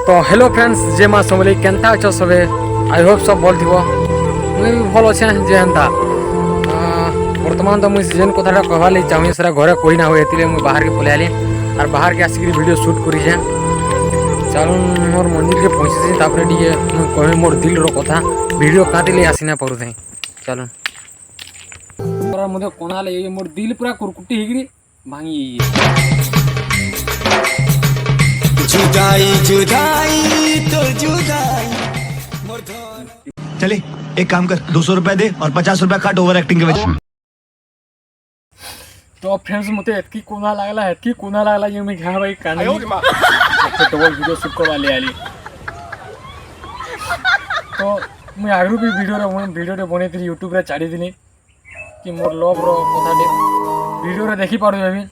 तो hello friends जे माँ समली केनता अच्छो सबे आई होप सब भल थी मुझे भी भल अच्छे जे हेन्ता बर्तमान तो मुझे जेन कथा कहवा लगी चाहूँ से घरे कही ना हुए मुझे बाहर के पलि आली और बाहर के आसिक वीडियो शूट करें चलो मोर मंदिर के पहुँची तापर टे कहे मोर दिल रो कथा वीडियो काटी ले आसीना पड़ू थे चलो मुझे कोना लगे मोर दिल पूरा कुरकुटी हिगरी भांगी जुदाई जुदाई तो जुदाई। चले एक काम कर 200 रुपए दे और 50 रुपए काट ओवर एक्टिंग के वजह। तो फ्रेंड्स मुझे एतकी कोना लागला ये मैं घा भाई कानी डबल वीडियो शूट करवा ले आली तो मैं आगरू भी वीडियो रे बने थी यूट्यूब रे छाड़ी दिनी कि मोर लव रो कथा वीडियो रे देखी पारु अभी।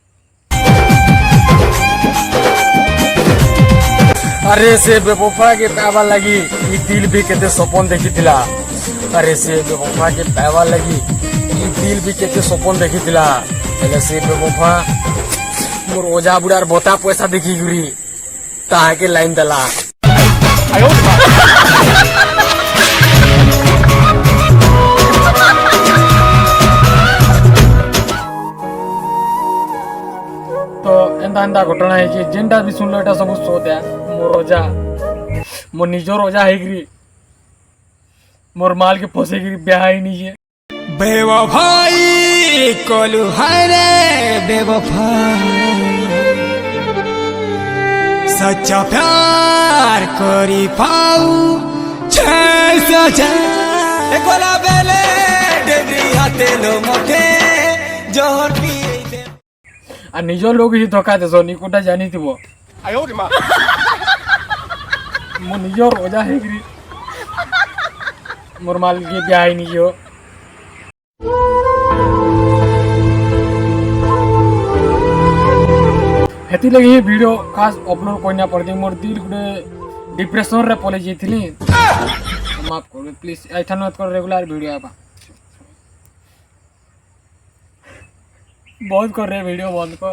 अरे से बेवफा के पावा लगी ई दिल भी केते सपन देखी थिला। अरे से बेवफा के पावा लगी ई दिल भी केते सपन देखी थिला। पहले से बेवफा मोर ओजा बुढ़ार बोता पैसा देखी गुरी ताहा के लाइन दला आयो तो एंता घटना है कि जेनटा भी सुनलो एटा सब सोचा मोर रोजा मोर निजो रोजा है मोर माल के फसे गिरी ब्याह ही नहीं है बेवफाई कोलू है रे बेवफा सच्चा प्यार करी पाऊ कोला बेले डेगरी हाथे लो मोटे जोहर पी आ निजो लोग ही धोखा दे सो निकोटा जानी थी वो मो निजो रोजा है गिरी मोर माल के ब्याह ही नहीं हो हेती लगी वीडियो खास अपलोड करना पड़ती मोर दिल गुडे डिप्रेशन रे पले जेथिली माफ करो प्लीज ऐथन मत कर रेगुलर वीडियो आबा बहुत कर रहे वीडियो बंद कर